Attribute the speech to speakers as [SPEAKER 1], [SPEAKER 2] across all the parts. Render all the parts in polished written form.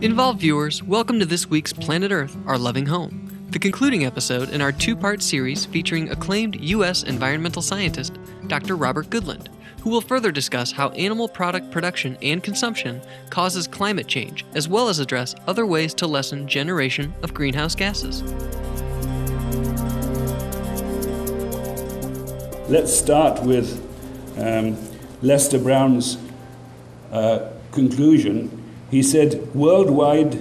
[SPEAKER 1] Involved viewers, welcome to this week's Planet Earth, Our Loving Home, the concluding episode in our two-part series featuring acclaimed U.S. environmental scientist, Dr. Robert Goodland, who will further discuss how animal product production and consumption causes climate change, as well as address other ways to lessen generation of greenhouse gases.
[SPEAKER 2] Let's start with Lester Brown's conclusion. He said, worldwide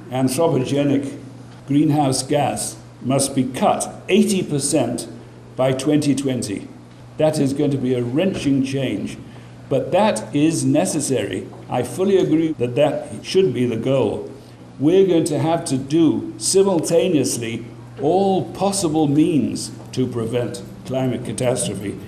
[SPEAKER 2] anthropogenic greenhouse gas must be cut 80% by 2020. That is going to be a wrenching change, but that is necessary. I fully agree that that should be the goal. We're going to have to do simultaneously all possible means to prevent climate catastrophe.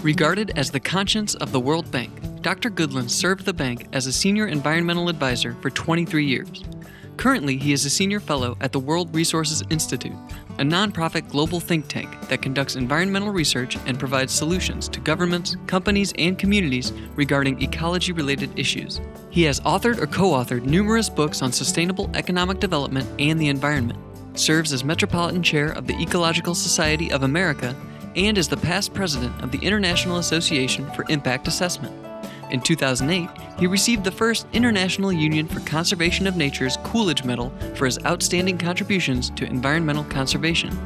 [SPEAKER 1] Regarded as the conscience of the World Bank, Dr. Goodland served the bank as a senior environmental advisor for 23 years. Currently, he is a senior fellow at the World Resources Institute, a nonprofit global think tank that conducts environmental research and provides solutions to governments, companies, and communities regarding ecology-related issues. He has authored or co-authored numerous books on sustainable economic development and the environment, serves as Metropolitan Chair of the Ecological Society of America, and is the past president of the International Association for Impact Assessment. In 2008, he received the first International Union for Conservation of Nature's Coolidge Medal for his outstanding contributions to environmental conservation.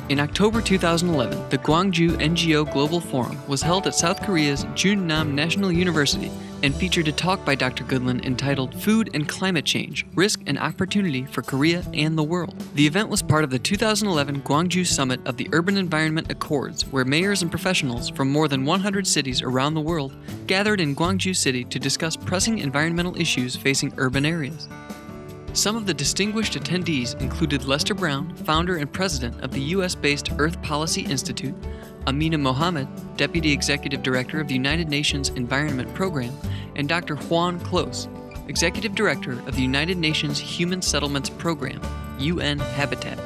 [SPEAKER 1] In October 2011, the Gwangju NGO Global Forum was held at South Korea's Junnam National University and featured a talk by Dr. Goodland entitled Food and Climate Change, Risk and Opportunity for Korea and the World. The event was part of the 2011 Gwangju Summit of the Urban Environment Accords, where mayors and professionals from more than 100 cities around the world gathered in Gwangju City to discuss pressing environmental issues facing urban areas. Some of the distinguished attendees included Lester Brown, founder and president of the U.S.-based Earth Policy Institute, Amina Mohammed, Deputy Executive Director of the United Nations Environment Program, and Dr. Juan Close, Executive Director of the United Nations Human Settlements Program, UN Habitat.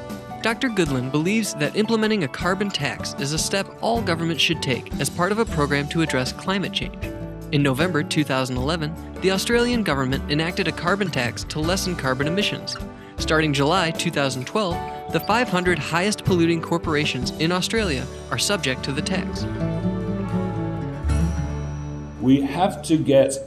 [SPEAKER 1] Dr. Goodland believes that implementing a carbon tax is a step all governments should take as part of a program to address climate change. In November 2011, the Australian government enacted a carbon tax to lessen carbon emissions. Starting July 2012, the 500 highest polluting corporations in Australia are subject to the tax.
[SPEAKER 2] We have to get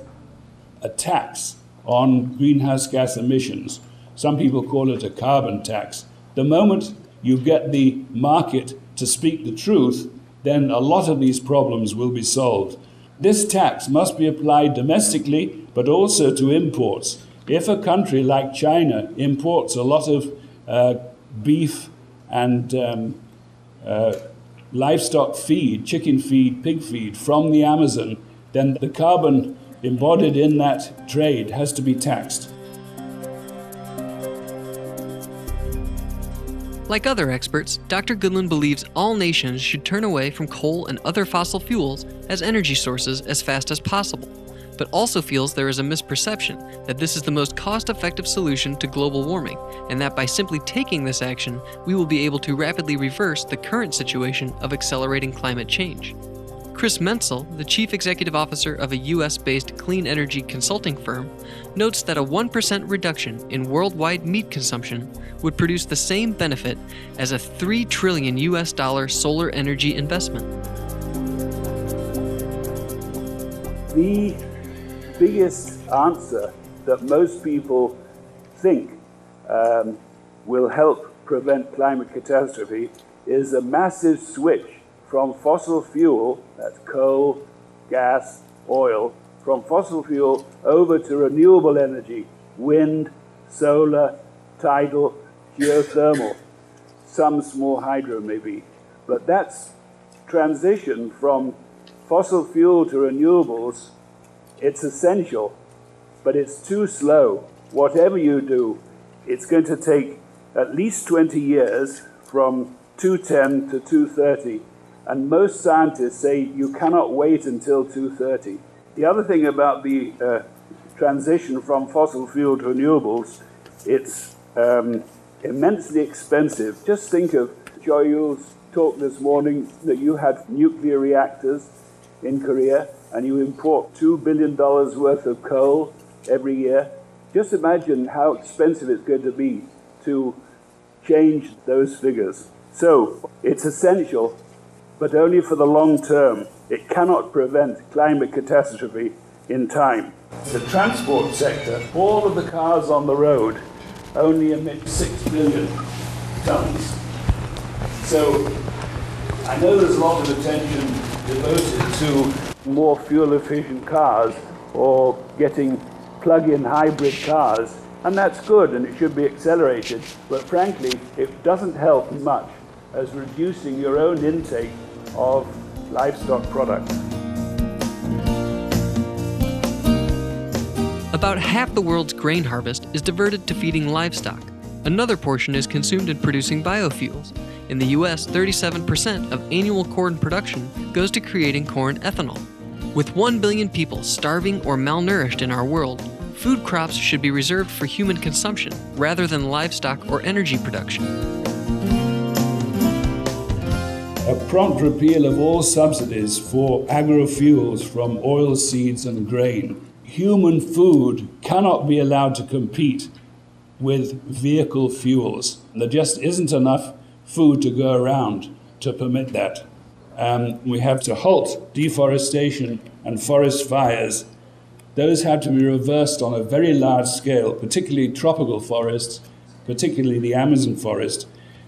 [SPEAKER 2] a tax on greenhouse gas emissions. Some people call it a carbon tax. The moment you get the market to speak the truth, then a lot of these problems will be solved. This tax must be applied domestically, but also to imports. If a country like China imports a lot of beef and livestock feed, chicken feed, pig feed from the Amazon, then the carbon embodied in that trade has to be taxed.
[SPEAKER 1] Like other experts, Dr. Goodland believes all nations should turn away from coal and other fossil fuels as energy sources as fast as possible, but also feels there is a misperception that this is the most cost-effective solution to global warming, and that by simply taking this action, we will be able to rapidly reverse the current situation of accelerating climate change. Chris Menzel, the Chief Executive Officer of a US-based clean energy consulting firm, notes that a 1% reduction in worldwide meat consumption would produce the same benefit as a $3 trillion solar energy investment.
[SPEAKER 2] The biggest answer that most people think will help prevent climate catastrophe is a massive switch from fossil fuel, that's coal, gas, oil, from fossil fuel over to renewable energy, wind, solar, tidal, geothermal, some small hydro maybe. But that's transition from fossil fuel to renewables. It's essential, but it's too slow. Whatever you do, it's going to take at least 20 years from 2010 to 2030. And most scientists say you cannot wait until 2030. The other thing about the transition from fossil fuel to renewables, it's immensely expensive. Just think of Joy Yule's talk this morning that you had nuclear reactors. in Korea and you import $2 billion worth of coal every year, just imagine how expensive it's going to be to change those figures. So it's essential, but only for the long term. It cannot prevent climate catastrophe in time. The transport sector, all of the cars on the road only emit 6 billion tons. So I know there's a lot of attention devoted to more fuel-efficient cars or getting plug-in hybrid cars, and that's good and it should be accelerated, but frankly it doesn't help much as reducing your own intake of livestock products.
[SPEAKER 1] About half the world's grain harvest is diverted to feeding livestock. Another portion is consumed in producing biofuels. In the US, 37% of annual corn production goes to creating corn ethanol. With 1 billion people starving or malnourished in our world, food crops should be reserved for human consumption rather than livestock or energy production.
[SPEAKER 2] A prompt repeal of all subsidies for agrofuels from oilseeds and grain. Human food cannot be allowed to compete with vehicle fuels. There just isn't enough food to go around to permit that. We have to halt deforestation and forest fires. Those have to be reversed on a very large scale, particularly tropical forests, particularly the Amazon forest,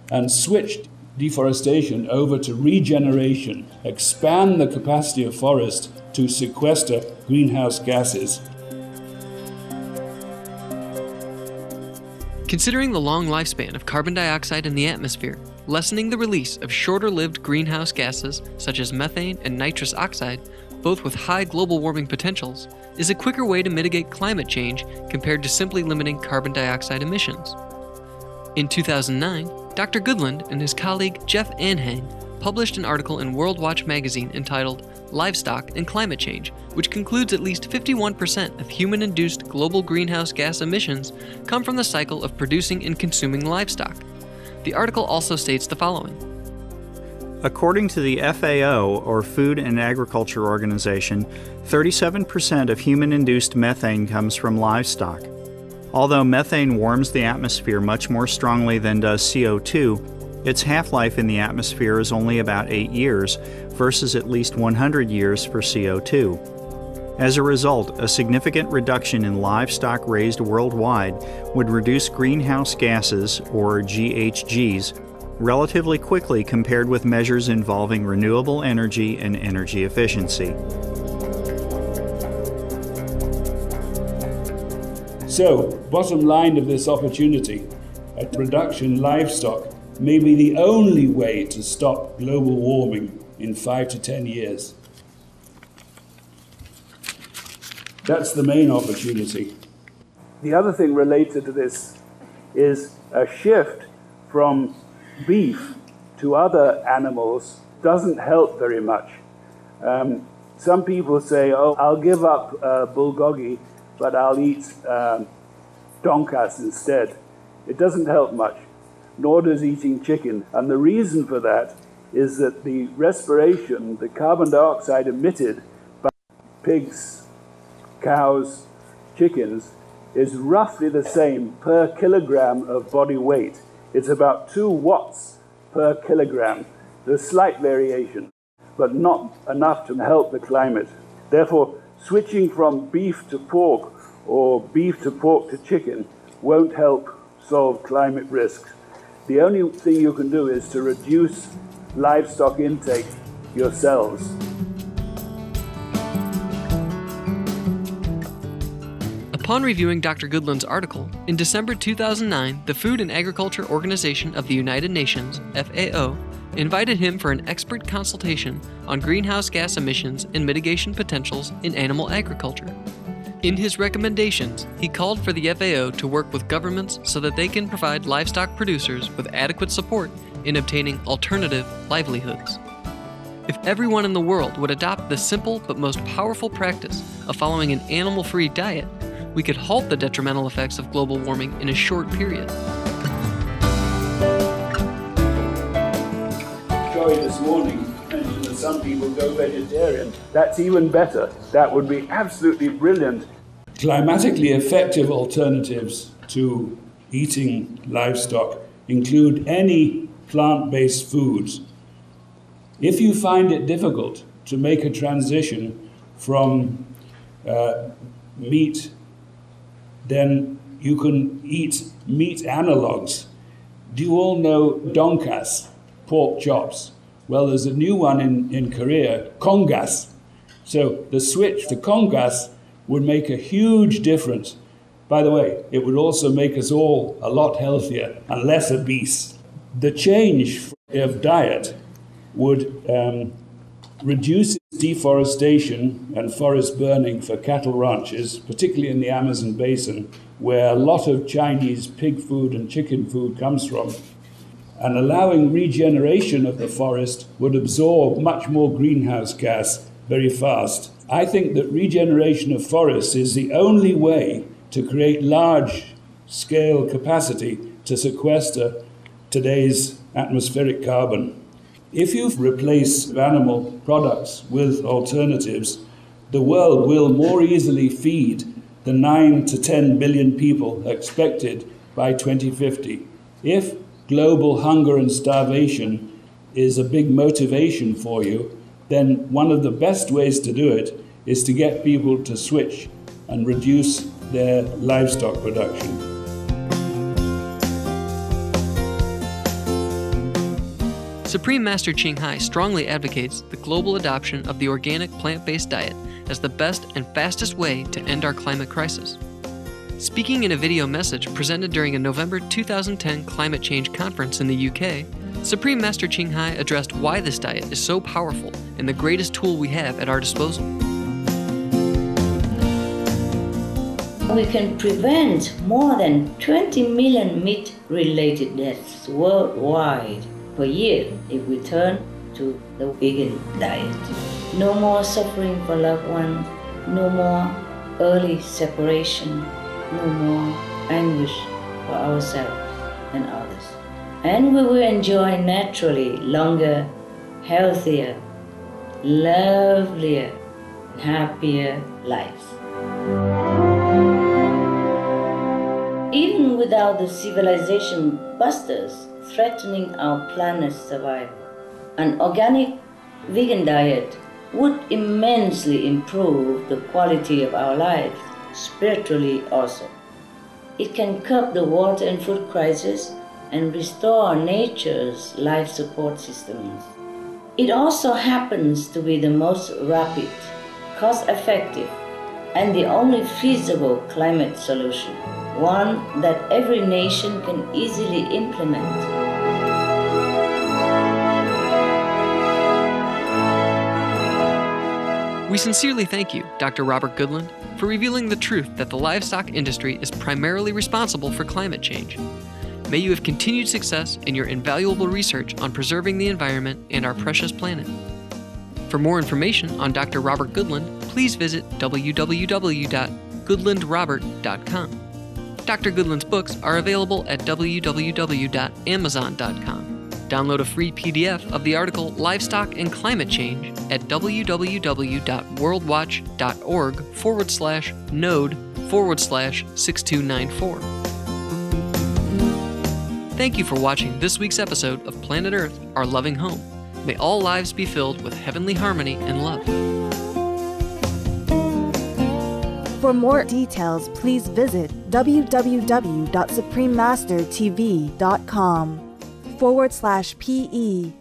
[SPEAKER 2] and switch deforestation over to regeneration, expand the capacity of forest to sequester greenhouse gases.
[SPEAKER 1] Considering the long lifespan of carbon dioxide in the atmosphere, lessening the release of shorter-lived greenhouse gases such as methane and nitrous oxide, both with high global warming potentials, is a quicker way to mitigate climate change compared to simply limiting carbon dioxide emissions. In 2009, Dr. Goodland and his colleague Jeff Anhang published an article in World Watch magazine entitled Livestock and Climate Change, which concludes at least 51% of human-induced global greenhouse gas emissions come from the cycle of producing and consuming livestock. The article also states the following.
[SPEAKER 3] According to the FAO, or Food and Agriculture Organization, 37% of human-induced methane comes from livestock. Although methane warms the atmosphere much more strongly than does CO2, its half-life in the atmosphere is only about 8 years versus at least 100 years for CO2. As a result, a significant reduction in livestock raised worldwide would reduce greenhouse gases, or GHGs, relatively quickly compared with measures involving renewable energy and energy efficiency.
[SPEAKER 2] So, bottom line of this opportunity, a production livestock may be the only way to stop global warming in 5 to 10 years. That's the main opportunity. The other thing related to this is a shift from beef to other animals doesn't help very much. Some people say, oh, I'll give up bulgogi, but I'll eat donkas instead. It doesn't help much, nor does eating chicken. And the reason for that is that the respiration, the carbon dioxide emitted by pigs, cows, chickens, is roughly the same per kilogram of body weight. It's about 2 watts per kilogram. There's slight variation, but not enough to help the climate. Therefore, switching from beef to pork or beef to pork to chicken won't help solve climate risks. The only thing you can do is to reduce livestock intake yourselves.
[SPEAKER 1] Upon reviewing Dr. Goodland's article, in December 2009, the Food and Agriculture Organization of the United Nations, FAO, invited him for an expert consultation on greenhouse gas emissions and mitigation potentials in animal agriculture. In his recommendations, he called for the FAO to work with governments so that they can provide livestock producers with adequate support in obtaining alternative livelihoods. If everyone in the world would adopt the simple but most powerful practice of following an animal-free diet, we could halt the detrimental effects of global warming in a short period.
[SPEAKER 2] Joy this morning mentioned and some people go vegetarian. That's even better. That would be absolutely brilliant. Climatically effective alternatives to eating livestock include any plant-based foods. If you find it difficult to make a transition from meat, then you can eat meat analogues. Do you all know donkas, pork chops? Well, there's a new one in Korea, kongas. So the switch to kongas would make a huge difference. By the way, it would also make us all a lot healthier and less obese. The change of diet would reduce deforestation and forest burning for cattle ranches, particularly in the Amazon basin, where a lot of Chinese pig food and chicken food comes from. And allowing regeneration of the forest would absorb much more greenhouse gas very fast. I think that regeneration of forests is the only way to create large-scale capacity to sequester today's atmospheric carbon. If you replace animal products with alternatives, the world will more easily feed the 9 to 10 billion people expected by 2050. If global hunger and starvation is a big motivation for you, then one of the best ways to do it is to get people to switch and reduce their livestock production.
[SPEAKER 1] Supreme Master Ching Hai strongly advocates the global adoption of the organic plant-based diet as the best and fastest way to end our climate crisis. Speaking in a video message presented during a November 2010 climate change conference in the UK, Supreme Master Ching Hai addressed why this diet is so powerful and the greatest tool we have at our disposal.
[SPEAKER 4] We can prevent more than 20 million meat-related deaths worldwide per year if we turn to the vegan diet. No more suffering for loved ones, no more early separation, no more anguish for ourselves and others. And we will enjoy naturally longer, healthier, lovelier, happier lives. Even without the civilization busters threatening our planet's survival, an organic vegan diet would immensely improve the quality of our lives, spiritually also. It can curb the water and food crisis and restore nature's life support systems. It also happens to be the most rapid, cost-effective, and the only feasible climate solution, one that every nation can easily implement.
[SPEAKER 1] We sincerely thank you, Dr. Robert Goodland, for revealing the truth that the livestock industry is primarily responsible for climate change. May you have continued success in your invaluable research on preserving the environment and our precious planet. For more information on Dr. Robert Goodland, please visit www.goodlandrobert.com. Dr. Goodland's books are available at www.amazon.com. Download a free PDF of the article Livestock and Climate Change at www.worldwatch.org/node/6294. Thank you for watching this week's episode of Planet Earth, Our Loving Home. May all lives be filled with heavenly harmony and love.
[SPEAKER 5] For more details, please visit www.suprememastertv.com/PE